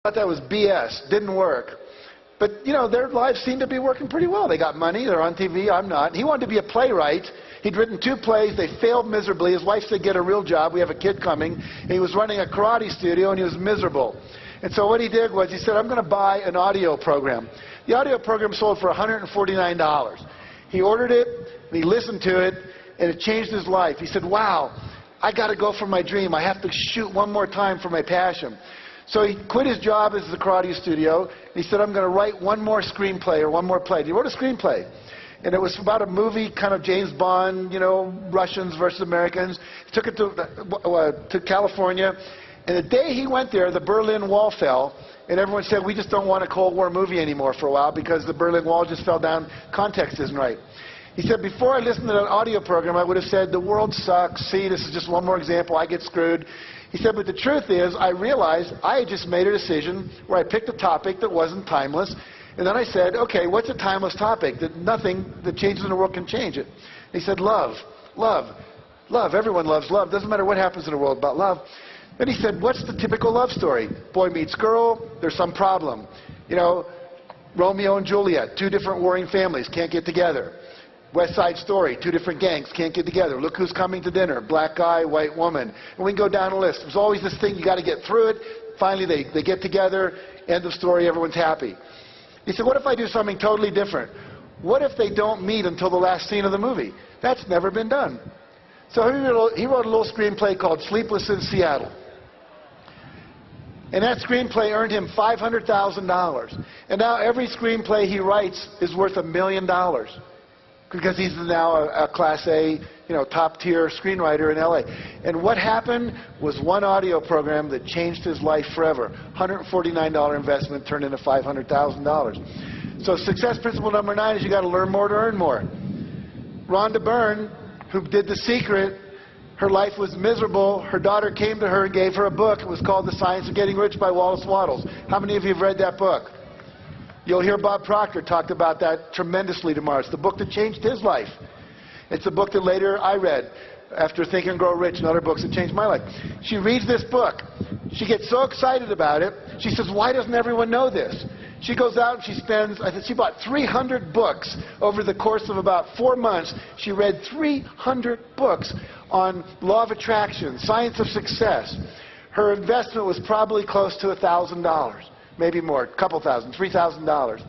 thought that was BS. Didn't work. But, you know, their lives seemed to be working pretty well. They got money. They're on TV. I'm not. He wanted to be a playwright. He'd written 2 plays. They failed miserably. His wife said, get a real job. We have a kid coming. And he was running a karate studio, and he was miserable. And so what he did was he said, I'm going to buy an audio program. The audio program sold for $149. He ordered it, and he listened to it, and it changed his life. He said, wow, I got to go for my dream. I have to shoot one more time for my passion. So he quit his job as the karate studio. And he said, I'm going to write one more screenplay or one more play. And he wrote a screenplay. And it was about a movie, kind of James Bond, you know, Russians versus Americans. He took it to California. And the day he went there, the Berlin Wall fell. And everyone said, we just don't want a Cold War movie anymore for a while because the Berlin Wall just fell down. Context isn't right. He said, before I listened to that audio program, I would have said, the world sucks. See, this is just one more example. I get screwed. He said, but the truth is, I realized I had just made a decision where I picked a topic that wasn't timeless. And then I said, okay, what's a timeless topic that nothing that changes in the world can change it? And he said, love, love, love. Everyone loves love. Doesn't matter what happens in the world about love. Then he said, what's the typical love story? Boy meets girl, there's some problem. You know, Romeo and Juliet, 2 different warring families, can't get together. West Side Story, 2 different gangs, can't get together. Look who's coming to dinner, black guy, white woman. And we can go down a list. There's always this thing, you got to get through it. Finally, they get together, end of story, everyone's happy. He said, what if I do something totally different? What if they don't meet until the last scene of the movie? That's never been done. So he wrote a little screenplay called Sleepless in Seattle. And that screenplay earned him $500,000. And now every screenplay he writes is worth $1 million. Because he's now a Class A, you know, top-tier screenwriter in L.A. And what happened was one audio program that changed his life forever. $149 investment turned into $500,000. So success principle number 9 is you got to learn more to earn more. Rhonda Byrne, who did The Secret, her life was miserable. Her daughter came to her and gave her a book. It was called The Science of Getting Rich by Wallace Wattles. How many of you have read that book? You'll hear Bob Proctor talk about that tremendously tomorrow. It's the book that changed his life. It's the book that later I read after Think and Grow Rich and other books that changed my life. She reads this book. She gets so excited about it. She says, why doesn't everyone know this? She goes out and she spends, I think she bought 300 books over the course of about 4 months. She read 300 books on law of attraction, science of success. Her investment was probably close to $1,000. Maybe more, a couple thousand, $3,000.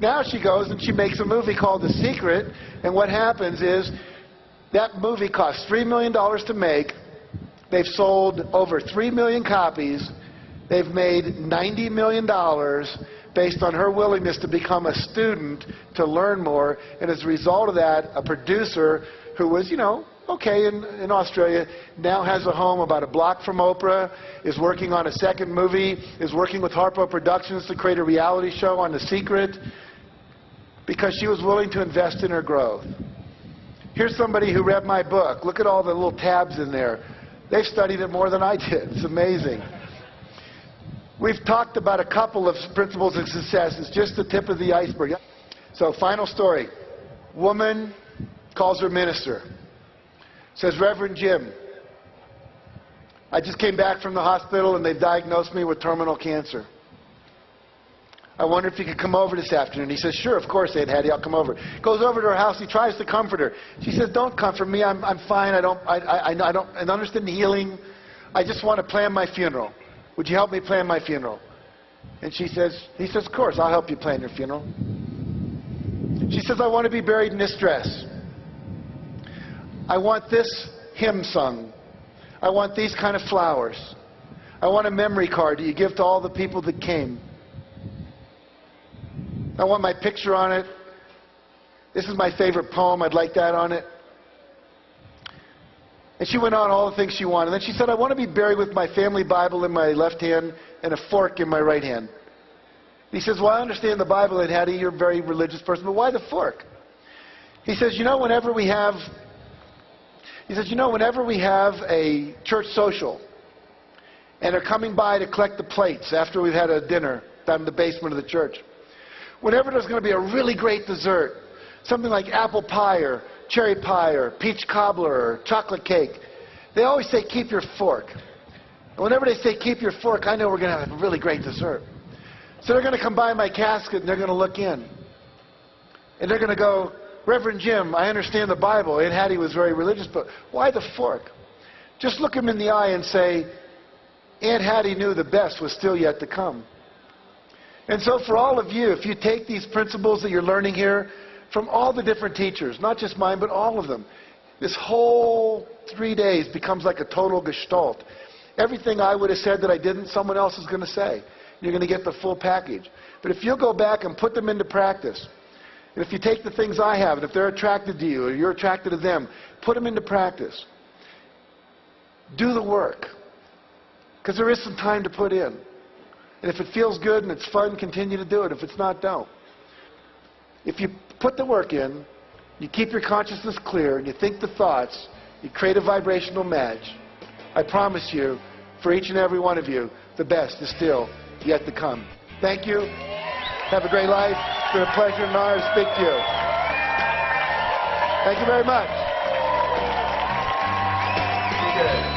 Now she goes and she makes a movie called The Secret, and what happens is that movie costs $3 million to make. They've sold over 3 million copies. They've made $90 million based on her willingness to become a student, to learn more, and as a result of that, a producer who was, you know, okay in Australia, now has a home about a block from Oprah, is working on a second movie, is working with Harpo Productions to create a reality show on The Secret, because she was willing to invest in her growth. Here's somebody who read my book. Look at all the little tabs in there. They've studied it more than I did. It's amazing. We've talked about a couple of principles of success. It's just the tip of the iceberg. So, final story. Woman calls her minister. Says, Reverend Jim, I just came back from the hospital and they've diagnosed me with terminal cancer. I wonder if you could come over this afternoon. He says, sure, of course, Aunt Hattie, I'll come over. Goes over to her house. He tries to comfort her. She says, don't comfort me. I'm fine. I don't understand healing. I just want to plan my funeral. Would you help me plan my funeral? And he says, of course, I'll help you plan your funeral. She says, I want to be buried in this dress. I want this hymn sung. I want these kind of flowers. I want a memory card that you give to all the people that came. I want my picture on it. This is my favorite poem. I'd like that on it. And she went on all the things she wanted. And then she said, I want to be buried with my family Bible in my left hand and a fork in my right hand. He says, well, I understand the Bible, and Hattie, you're a very religious person, but why the fork? He says, whenever we have a church social and they're coming by to collect the plates after we've had a dinner down in the basement of the church, whenever there's going to be a really great dessert, something like apple pie or cherry pie or peach cobbler or chocolate cake, they always say, keep your fork. And whenever they say, keep your fork, I know we're going to have a really great dessert. So they're going to come by my casket and they're going to look in. And they're going to go, Reverend Jim, I understand the Bible. Aunt Hattie was very religious, but why the fork? Just look him in the eye and say, Aunt Hattie knew the best was still yet to come. And so for all of you, if you take these principles that you're learning here from all the different teachers, not just mine, but all of them, this whole 3 days becomes like a total gestalt. Everything I would have said that I didn't, someone else is going to say. You're going to get the full package. But if you'll go back and put them into practice, and if you take the things I have, and if they're attracted to you, or you're attracted to them, put them into practice. Do the work. Because there is some time to put in. And if it feels good and it's fun, continue to do it. If it's not, don't. If you put the work in, you keep your consciousness clear, and you think the thoughts, you create a vibrational match, I promise you, for each and every one of you, the best is still yet to come. Thank you. Have a great life. It's been a pleasure and honor to speak to you. Thank you very much. You did.